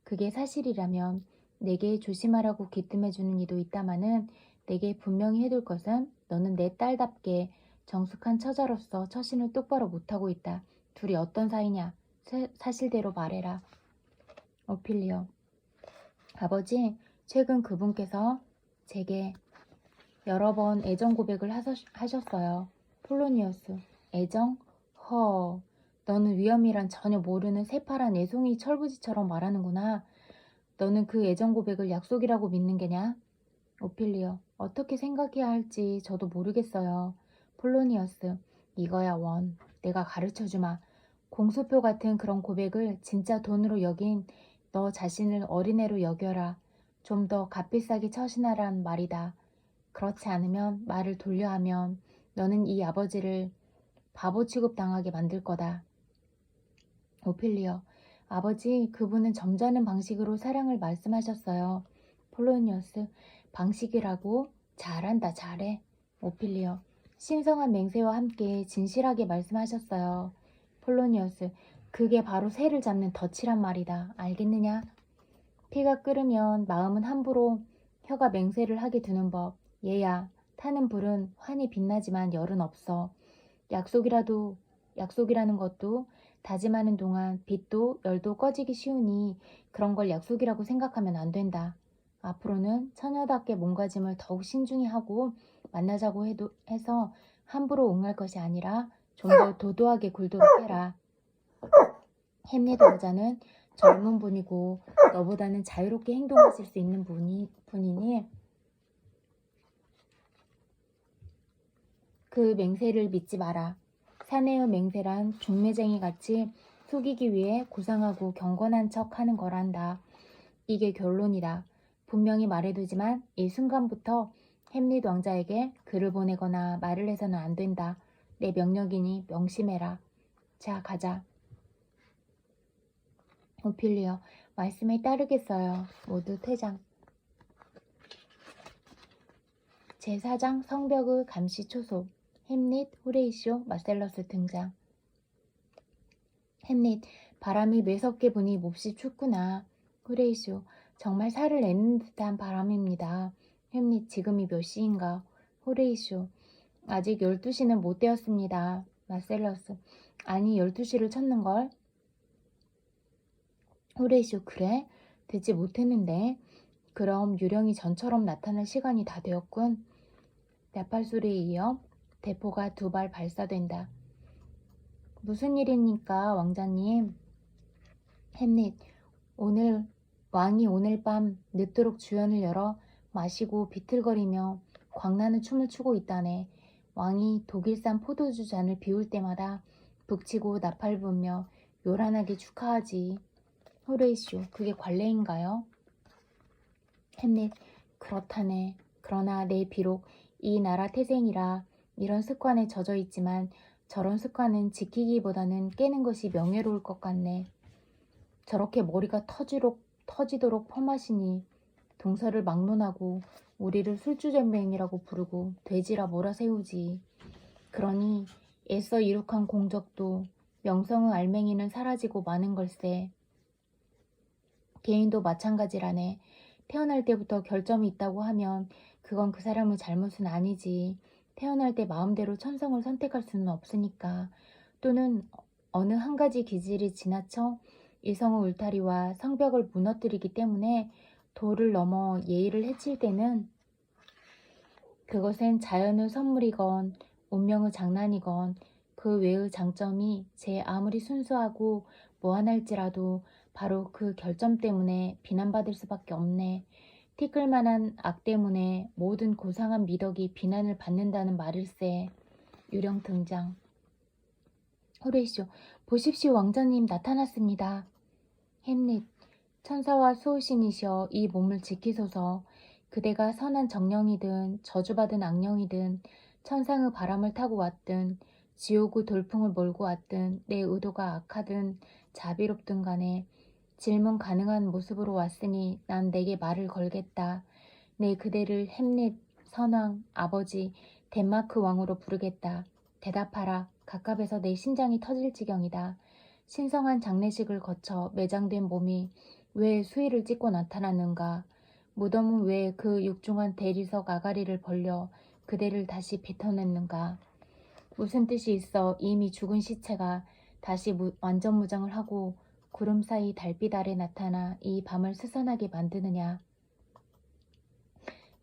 그게 사실이라면 내게 조심하라고 귀뜸해주는 이도 있다마는 내게 분명히 해둘 것은 너는 내 딸답게 정숙한 처자로서 처신을 똑바로 못하고 있다. 둘이 어떤 사이냐? 사실대로 말해라. 오필리어, 아버지, 최근 그분께서 제게 여러 번 애정 고백을 하셨어요. 폴로니어스, 애정? 너는 위험이란 전혀 모르는 새파란 애송이 철부지처럼 말하는구나. 너는 그 애정 고백을 약속이라고 믿는 게냐? 오필리어, 어떻게 생각해야 할지 저도 모르겠어요. 폴로니어스, 이거야 원. 내가 가르쳐주마. 공소표 같은 그런 고백을 진짜 돈으로 여긴 너 자신을 어린애로 여겨라. 좀 더 값비싸게 처신하란 말이다. 그렇지 않으면 말을 돌려 하면 너는 이 아버지를 바보 취급당하게 만들 거다. 오필리어, 아버지, 그분은 점잖은 방식으로 사랑을 말씀하셨어요. 폴로니어스, 방식이라고? 잘한다, 잘해. 오필리어, 신성한 맹세와 함께 진실하게 말씀하셨어요. 폴로니어스, 그게 바로 새를 잡는 덫이란 말이다. 알겠느냐? 피가 끓으면 마음은 함부로 혀가 맹세를 하게 두는 법. 얘야, 타는 불은 환히 빛나지만 열은 없어. 약속이라는 것도 다짐하는 동안 빛도 열도 꺼지기 쉬우니 그런 걸 약속이라고 생각하면 안 된다. 앞으로는 처녀답게 몸가짐을 더욱 신중히 하고 만나자고 해서 함부로 옹할 것이 아니라 좀 더 도도하게 굴도록 해라. 햄릿 왕자는 젊은 분이고 너보다는 자유롭게 행동하실 수 있는 분이니 그 맹세를 믿지 마라. 사내의 맹세란 종매쟁이같이 속이기 위해 고상하고 경건한 척 하는 거란다. 이게 결론이다. 분명히 말해두지만 이 순간부터 햄릿 왕자에게 글을 보내거나 말을 해서는 안 된다. 내 명령이니 명심해라. 자, 가자. 오필리어, 말씀에 따르겠어요. 모두 퇴장. 제4장 성벽의 감시 초소. 햄릿, 호레이쇼, 마셀러스 등장. 햄릿, 바람이 매섭게 부니 몹시 춥구나. 호레이쇼, 정말 살을 내는 듯한 바람입니다. 햄릿, 지금이 몇 시인가? 호레이쇼, 아직 12시는 못 되었습니다. 마셀러스, 아니 12시를 쳤는걸? 호레이쇼, 그래? 되지 못했는데. 그럼 유령이 전처럼 나타날 시간이 다 되었군. 나팔 소리에 이어 대포가 2발 발사된다. 무슨 일입니까, 왕자님? 햄릿, 왕이 오늘 밤 늦도록 주연을 열어 마시고 비틀거리며 광나는 춤을 추고 있다네. 왕이 독일산 포도주 잔을 비울 때마다 북치고 나팔 불며 요란하게 축하하지. 호레이쇼, 그게 관례인가요? 햄릿, 그렇다네. 그러나 내 비록 이 나라 태생이라 이런 습관에 젖어 있지만 저런 습관은 지키기보다는 깨는 것이 명예로울 것 같네. 저렇게 머리가 터지도록 펌하시니 동서를 막론하고 우리를 술주정뱅이라고 부르고 돼지라 몰아세우지. 그러니 애써 이룩한 공적도 명성의 알맹이는 사라지고 마는 걸세. 개인도 마찬가지라네. 태어날 때부터 결점이 있다고 하면 그건 그 사람의 잘못은 아니지. 태어날 때 마음대로 천성을 선택할 수는 없으니까. 또는 어느 한 가지 기질이 지나쳐 이성의 울타리와 성벽을 무너뜨리기 때문에 도를 넘어 예의를 해칠 때는 그것은 자연의 선물이건 운명의 장난이건 그 외의 장점이 제 아무리 순수하고 무한할지라도 바로 그 결점 때문에 비난받을 수밖에 없네. 티끌만한 악 때문에 모든 고상한 미덕이 비난을 받는다는 말일세. 유령 등장. 호레이쇼, 보십시오 왕자님 나타났습니다. 햄릿, 천사와 수호신이시여 이 몸을 지키소서. 그대가 선한 정령이든 저주받은 악령이든 천상의 바람을 타고 왔든 지옥의 돌풍을 몰고 왔든 내 의도가 악하든 자비롭든 간에 질문 가능한 모습으로 왔으니 난 내게 말을 걸겠다. 내 그대를 햄릿, 선왕, 아버지, 덴마크 왕으로 부르겠다. 대답하라. 갑갑해서 내 심장이 터질 지경이다. 신성한 장례식을 거쳐 매장된 몸이 왜 수의를 찢고 나타났는가? 무덤은 왜 그 육중한 대리석 아가리를 벌려 그대를 다시 뱉어냈는가? 무슨 뜻이 있어 이미 죽은 시체가 다시 완전 무장을 하고 구름 사이 달빛 아래 나타나 이 밤을 스산하게 만드느냐?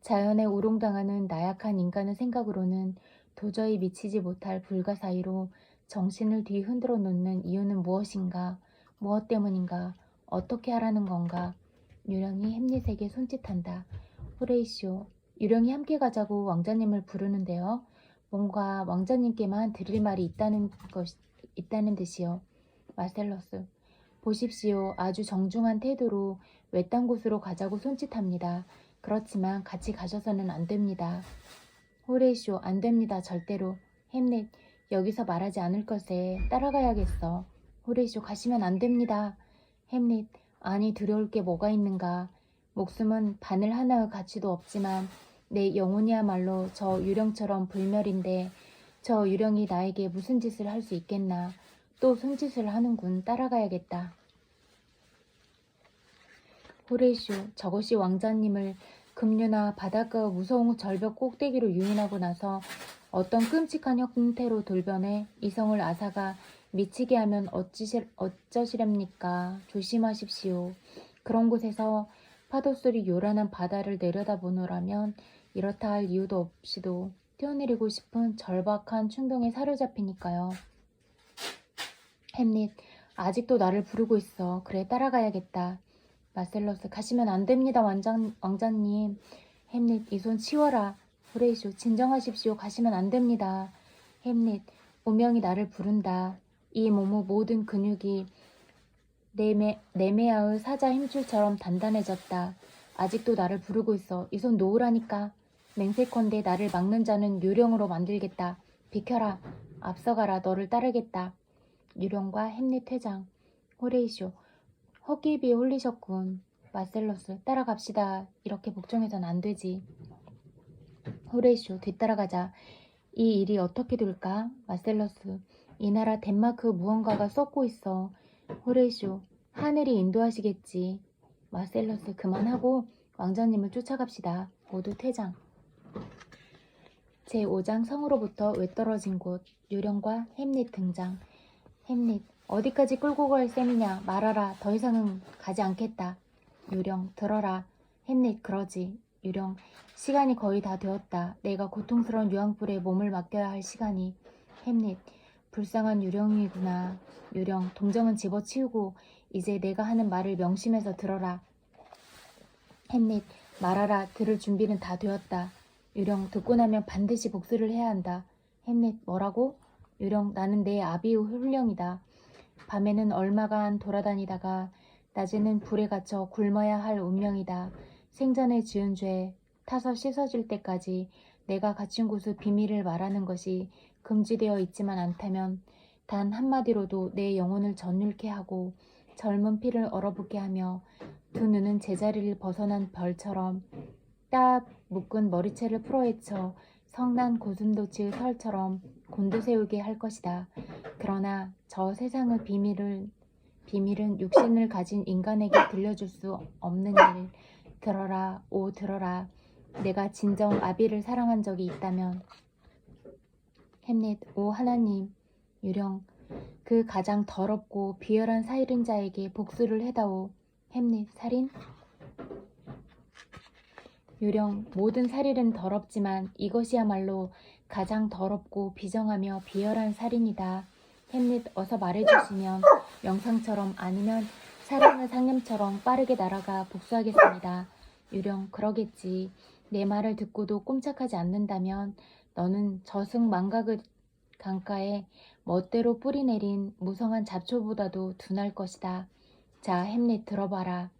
자연에 우롱당하는 나약한 인간의 생각으로는 도저히 미치지 못할 불가사의로 정신을 뒤 흔들어 놓는 이유는 무엇인가? 무엇 때문인가? 어떻게 하라는 건가? 유령이 햄릿에게 손짓한다. 호레이쇼, 유령이 함께 가자고 왕자님을 부르는데요. 뭔가 왕자님께만 드릴 말이 있다는 듯이요. 마셀러스, 보십시오. 아주 정중한 태도로 외딴 곳으로 가자고 손짓합니다. 그렇지만 같이 가셔서는 안 됩니다. 호레이쇼, 안 됩니다. 절대로. 햄릿, 여기서 말하지 않을 것에 따라가야겠어. 호레이쇼, 가시면 안 됩니다. 햄릿, 아니 두려울 게 뭐가 있는가. 목숨은 바늘 하나의 가치도 없지만 내 영혼이야말로 저 유령처럼 불멸인데 저 유령이 나에게 무슨 짓을 할 수 있겠나. 또 손짓을 하는군. 따라가야겠다. 호레이쇼, 저것이 왕자님을 급류나 바닷가 무서운 절벽 꼭대기로 유인하고 나서 어떤 끔찍한 형태로 돌변해 이성을 아사가 미치게 하면 어쩌시렵니까? 조심하십시오. 그런 곳에서 파도소리 요란한 바다를 내려다보노라면 이렇다 할 이유도 없이도 뛰어내리고 싶은 절박한 충동에 사로잡히니까요. 햄릿, 아직도 나를 부르고 있어. 그래, 따라가야겠다. 마셀러스, 가시면 안 됩니다, 왕자님. 햄릿, 이 손 치워라. 호레이쇼, 진정하십시오. 가시면 안 됩니다. 햄릿, 운명이 나를 부른다. 이 몸의 모든 근육이 네메아의 사자 힘줄처럼 단단해졌다. 아직도 나를 부르고 있어. 이 손 놓으라니까. 맹세컨대 나를 막는 자는 유령으로 만들겠다. 비켜라. 앞서가라. 너를 따르겠다. 유령과 햄릿 회장. 호레이쇼, 헛기비에 홀리셨군. 마셀러스, 따라갑시다. 이렇게 복종해선 안 되지. 호레이쇼, 뒤따라가자. 이 일이 어떻게 될까? 마셀러스, 이 나라 덴마크 무언가가 썩고 있어. 호레이쇼, 하늘이 인도하시겠지. 마셀러스, 그만하고 왕자님을 쫓아갑시다. 모두 퇴장. 제5장 성으로부터 외떨어진 곳. 유령과 햄릿 등장. 햄릿, 어디까지 끌고 갈 셈이냐. 말하라. 더 이상은 가지 않겠다. 유령, 들어라. 햄릿, 그러지. 유령, 시간이 거의 다 되었다. 내가 고통스러운 유황불에 몸을 맡겨야 할 시간이. 햄릿, 불쌍한 유령이구나. 유령, 동정은 집어치우고 이제 내가 하는 말을 명심해서 들어라. 햄릿, 말하라. 들을 준비는 다 되었다. 유령, 듣고 나면 반드시 복수를 해야 한다. 햄릿, 뭐라고? 유령, 나는 내 아비의 훈령이다. 밤에는 얼마간 돌아다니다가 낮에는 불에 갇혀 굶어야 할 운명이다. 생전에 지은 죄 타서 씻어질 때까지 내가 갇힌 곳의 비밀을 말하는 것이 금지되어 있지만 않다면 단 한마디로도 내 영혼을 전율케 하고 젊은 피를 얼어붙게 하며 두 눈은 제자리를 벗어난 별처럼 딱 묶은 머리채를 풀어헤쳐 성난 고슴도치의 설처럼 곤두세우게 할 것이다. 그러나 저 세상의 비밀은 육신을 가진 인간에게 들려줄 수 없는 일. 들어라, 오 들어라. 내가 진정 아비를 사랑한 적이 있다면. 햄릿, 오 하나님. 유령, 그 가장 더럽고 비열한 살인자에게 복수를 해다오. 햄릿, 살인? 유령, 모든 살인은 더럽지만 이것이야말로 가장 더럽고 비정하며 비열한 살인이다. 햄릿, 어서 말해주시면 명상처럼 아니면 살아있는 상념처럼 빠르게 날아가 복수하겠습니다. 유령, 그러겠지. 내 말을 듣고도 꼼짝하지 않는다면 너는 저승망각의 강가에 멋대로 뿌리내린 무성한 잡초보다도 둔할 것이다. 자, 햄릿, 들어봐라.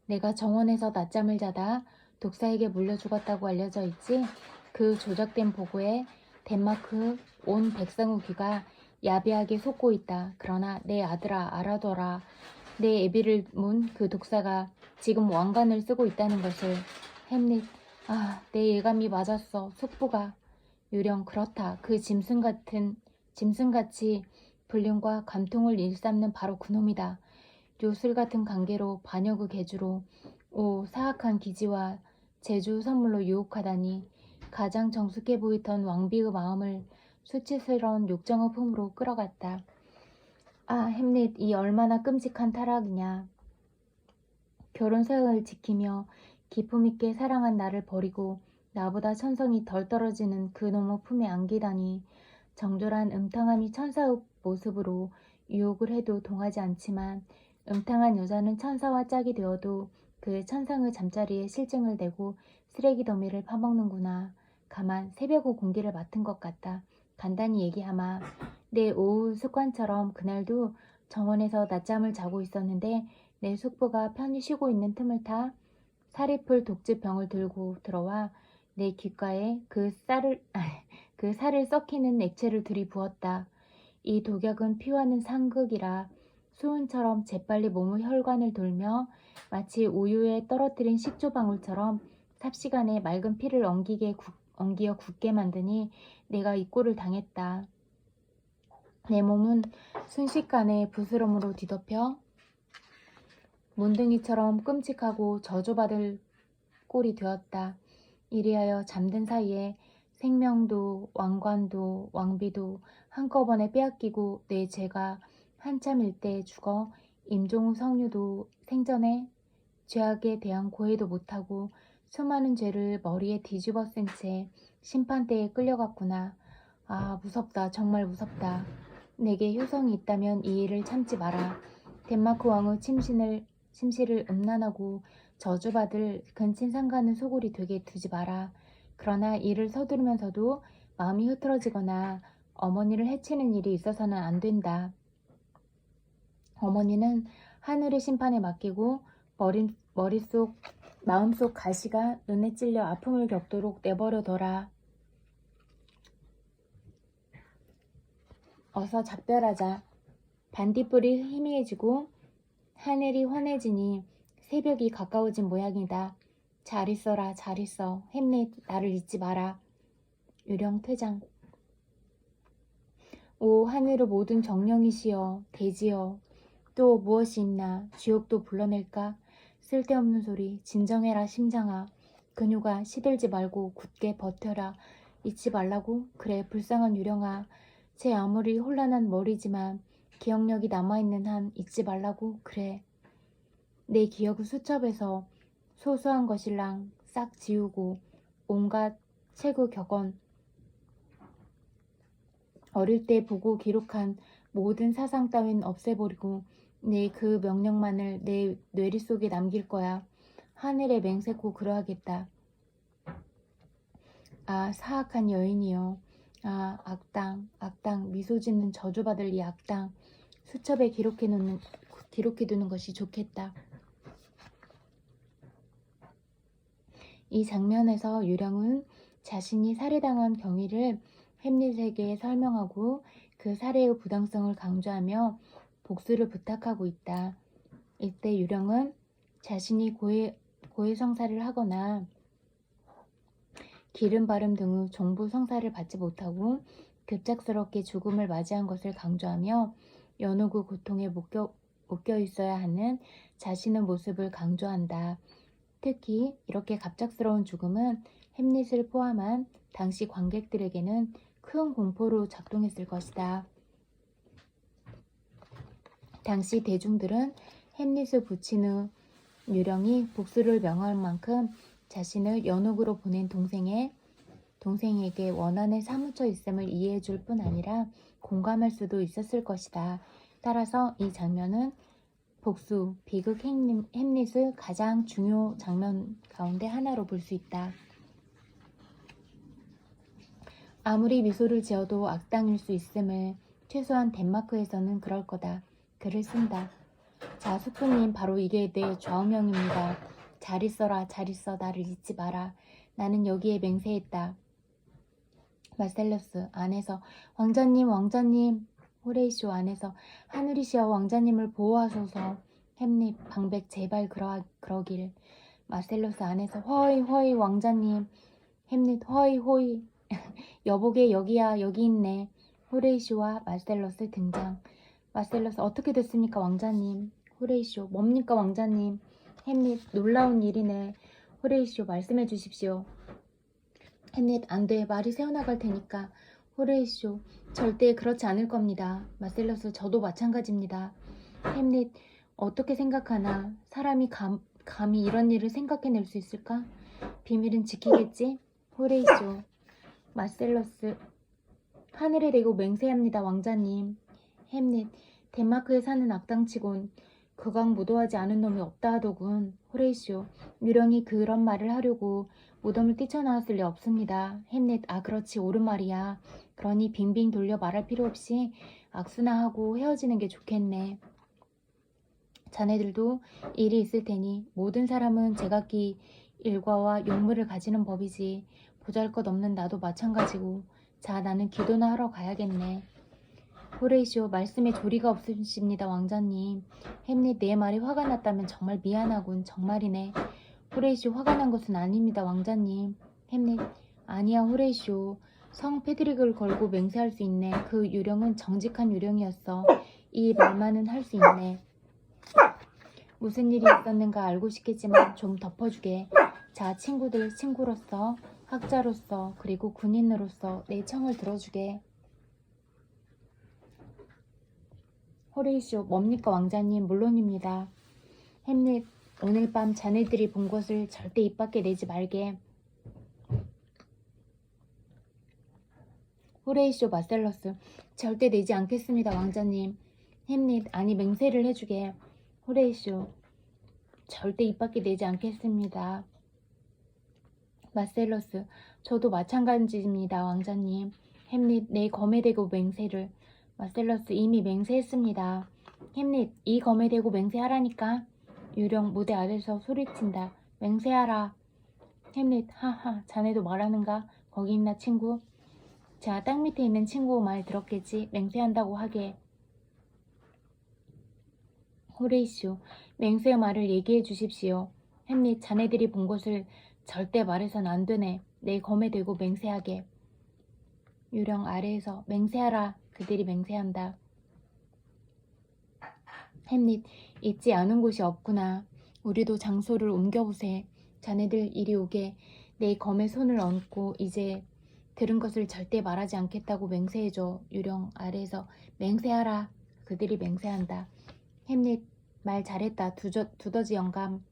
내가 정원에서 낮잠을 자다 독사에게 물려 죽었다고 알려져 있지? 그 조작된 보고에 덴마크 온 백성의 귀가 야비하게 솟고 있다. 그러나 내 아들아, 알아둬라. 내 애비를 문 그 독사가 지금 왕관을 쓰고 있다는 것을. 햄릿, 내 예감이 맞았어. 속보가. 유령, 그렇다. 그 짐승같이 불륜과 감통을 일삼는 바로 그놈이다. 요술 같은 관계로 반역의 계주로 사악한 기지와 제주 선물로 유혹하다니. 가장 정숙해 보이던 왕비의 마음을 수치스러운 욕정의 품으로 끌어갔다. 햄릿, 이 얼마나 끔찍한 타락이냐. 결혼사을 지키며 기품있게 사랑한 나를 버리고 나보다 천성이 덜 떨어지는 그놈의 품에 안기다니. 정졸한 음탕함이 천사의 모습으로 유혹을 해도 동하지 않지만 음탕한 여자는 천사와 짝이 되어도 그 천상의 잠자리에 실증을 내고 쓰레기 더미를 파먹는구나. 가만 새벽의 공기를 맡은 것 같다. 간단히 얘기하마. 내 오후 습관처럼 그날도 정원에서 낮잠을 자고 있었는데 내 숙부가 편히 쉬고 있는 틈을 타 사리풀 독즙병을 들고 들어와 내 귓가에 그 살을 썩히는 액체를 들이부었다. 이 독약은 피와는 상극이라 수은처럼 재빨리 몸의 혈관을 돌며 마치 우유에 떨어뜨린 식초방울처럼 삽시간에 맑은 피를 엉기어 굳게 만드니 내가 이 꼴을 당했다. 내 몸은 순식간에 부스럼으로 뒤덮여 몬둥이처럼 끔찍하고 저주받을 꼴이 되었다. 이리하여 잠든 사이에 생명도 왕관도 왕비도 한꺼번에 빼앗기고 내 죄가 한참일 때 죽어 임종우 성류도 생전에 죄악에 대한 고해도 못하고 수많은 죄를 머리에 뒤집어 쓴 채 심판대에 끌려갔구나. 무섭다. 정말 무섭다. 내게 효성이 있다면 이 일을 참지 마라. 덴마크 왕의 침실을 음란하고 저주받을 근친 상가는 소굴이 되게 두지 마라. 그러나 이를 서두르면서도 마음이 흐트러지거나 어머니를 해치는 일이 있어서는 안 된다. 어머니는 하늘의 심판에 맡기고 마음속 가시가 눈에 찔려 아픔을 겪도록 내버려둬라. 어서 작별하자. 반딧불이 희미해지고 하늘이 환해지니 새벽이 가까워진 모양이다. 잘 있어라, 잘 있어. 햄릿, 나를 잊지 마라. 유령 퇴장. 오 하늘의 모든 정령이시여, 대지여. 또 무엇이 있나. 지옥도 불러낼까. 쓸데없는 소리. 진정해라 심장아. 그녀가 시들지 말고 굳게 버텨라. 잊지 말라고? 그래 불쌍한 유령아. 제 아무리 혼란한 머리지만 기억력이 남아있는 한 잊지 말라고? 그래. 내 기억의 수첩에서 소소한 것일랑 싹 지우고 온갖 책의 격언, 어릴 때 보고 기록한 모든 사상 따윈 없애버리고 내 그 명령만을 내 뇌리 속에 남길 거야. 하늘에 맹세코 그러하겠다. 사악한 여인이여. 악당, 미소 짓는 저주받을 이 악당. 수첩에 기록해두는 것이 좋겠다. 이 장면에서 유령은 자신이 살해당한 경위를 햄릿에게 설명하고 그 살해의 부당성을 강조하며 복수를 부탁하고 있다. 이때 유령은 자신이 고해성사를 하거나 기름바름 등의 종부 성사를 받지 못하고 급작스럽게 죽음을 맞이한 것을 강조하며 연옥의 고통에 묶여 있어야 하는 자신의 모습을 강조한다. 특히 이렇게 갑작스러운 죽음은 햄릿을 포함한 당시 관객들에게는 큰 공포로 작동했을 것이다. 당시 대중들은 햄릿의 부친의 유령이 복수를 명할 만큼 자신을 연옥으로 보낸 동생에게 원한에 사무쳐 있음을 이해해 줄 뿐 아니라 공감할 수도 있었을 것이다. 따라서 이 장면은 복수, 비극 햄릿의 가장 중요 장면 가운데 하나로 볼 수 있다. 아무리 미소를 지어도 악당일 수 있음을 최소한 덴마크에서는 그럴 거다. 글을 쓴다. 자, 수프님, 바로 이게 내 좌우명입니다. 잘 있어라, 잘 있어, 나를 잊지 마라. 나는 여기에 맹세했다. 마셀러스 안에서 왕자님, 왕자님. 호레이쇼 안에서 하늘이시여 왕자님을 보호하소서. 햄릿 방백 제발 그러길. 마셀러스 안에서 허이 허이 왕자님. 햄릿 허이 호이. 여보게 여기야, 여기 있네. 호레이쇼와 마셀러스 등장. 마셀러스 어떻게 됐습니까 왕자님. 호레이쇼 뭡니까 왕자님. 햄릿 놀라운 일이네. 호레이쇼 말씀해 주십시오. 햄릿 안돼, 말이 새어나갈 테니까. 호레이쇼 절대 그렇지 않을 겁니다. 마셀러스 저도 마찬가지입니다. 햄릿 어떻게 생각하나. 사람이 감히 이런 일을 생각해낼 수 있을까? 비밀은 지키겠지? 호레이쇼 마셀러스 하늘에 대고 맹세합니다 왕자님. 햄릿 덴마크에 사는 악당치곤 극악무도하지 않은 놈이 없다 하더군. 호레이쇼 유령이 그런 말을 하려고 무덤을 뛰쳐나왔을 리 없습니다. 햄릿 아 그렇지, 옳은 말이야. 그러니 빙빙 돌려 말할 필요 없이 악수나 하고 헤어지는 게 좋겠네. 자네들도 일이 있을 테니 모든 사람은 제각기 일과와 용무를 가지는 법이지. 보잘것없는 나도 마찬가지고. 자, 나는 기도나 하러 가야겠네. 호레이쇼 말씀에 조리가 없으십니다 왕자님. 햄릿 내 말이 화가 났다면 정말 미안하군. 정말이네. 호레이쇼 화가 난 것은 아닙니다 왕자님. 햄릿 아니야 호레이쇼. 성 패드릭을 걸고 맹세할 수 있네. 그 유령은 정직한 유령이었어. 이 말만은 할 수 있네. 무슨 일이 있었는가 알고 싶겠지만 좀 덮어주게. 자, 친구들, 친구로서, 학자로서, 그리고 군인으로서 내 청을 들어주게. 호레이쇼 뭡니까 왕자님. 물론입니다. 햄릿 오늘 밤 자네들이 본 것을 절대 입 밖에 내지 말게. 호레이쇼 마셀러스 절대 내지 않겠습니다 왕자님. 햄릿 아니 맹세를 해주게. 호레이쇼 절대 입 밖에 내지 않겠습니다. 마셀러스 저도 마찬가지입니다 왕자님. 햄릿 내 검에 대고 맹세를. 마셀러스 이미 맹세했습니다. 햄릿 이 검에 대고 맹세하라니까. 유령 무대 아래서 소리친다. 맹세하라. 햄릿 하하 자네도 말하는가. 거기 있나 친구. 자, 땅 밑에 있는 친구 말 들었겠지. 맹세한다고 하게. 호레이쇼 맹세의 말을 얘기해 주십시오. 햄릿 자네들이 본 것을 절대 말해선 안 되네. 내 검에 대고 맹세하게. 유령 아래에서 맹세하라. 그들이 맹세한다. 햄릿 있지 않은 곳이 없구나. 우리도 장소를 옮겨보세. 자네들 이리 오게. 내 검에 손을 얹고 이제 들은 것을 절대 말하지 않겠다고 맹세해줘. 유령 아래에서 맹세하라. 그들이 맹세한다. 햄릿 말 잘했다. 두더지 영감.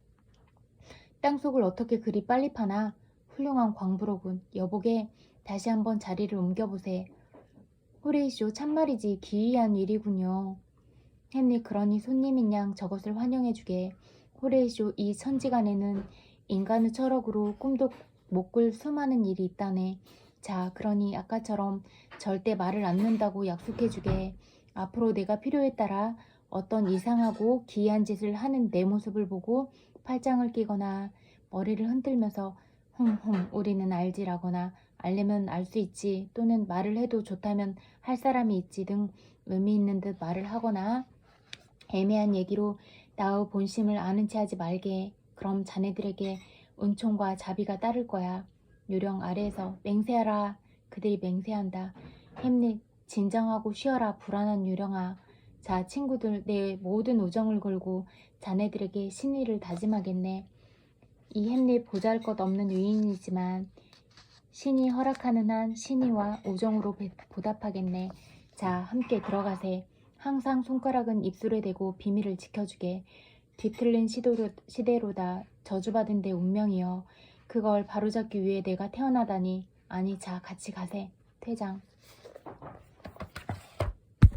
땅속을 어떻게 그리 빨리 파나. 훌륭한 광부로군. 여보게 다시 한번 자리를 옮겨보세. 호레이쇼 참말이지 기이한 일이군요. 햄릿 그러니 손님인 양 저것을 환영해주게. 호레이쇼 이 천지간에는 인간의 철학으로 꿈도 못 꿀 수많은 일이 있다네. 자, 그러니 아까처럼 절대 말을 안 는다고 약속해주게. 앞으로 내가 필요에 따라 어떤 이상하고 기이한 짓을 하는 내 모습을 보고 팔짱을 끼거나 머리를 흔들면서 흥흥 우리는 알지라거나 알려면 알 수 있지 또는 말을 해도 좋다면 할 사람이 있지 등 의미 있는 듯 말을 하거나 애매한 얘기로 나의 본심을 아는 체 하지 말게. 그럼 자네들에게 은총과 자비가 따를 거야. 유령 아래에서 맹세하라. 그들이 맹세한다. 햄릿 진정하고 쉬어라 불안한 유령아. 자, 친구들 내 모든 우정을 걸고 자네들에게 신의를 다짐하겠네. 이 햄릿 보잘것없는 위인이지만 신이 허락하는 한 신의와 우정으로 보답하겠네. 자, 함께 들어가세. 항상 손가락은 입술에 대고 비밀을 지켜주게. 뒤틀린 시대로다. 저주받은 내 운명이여. 그걸 바로잡기 위해 내가 태어나다니. 아니, 자, 같이 가세. 퇴장.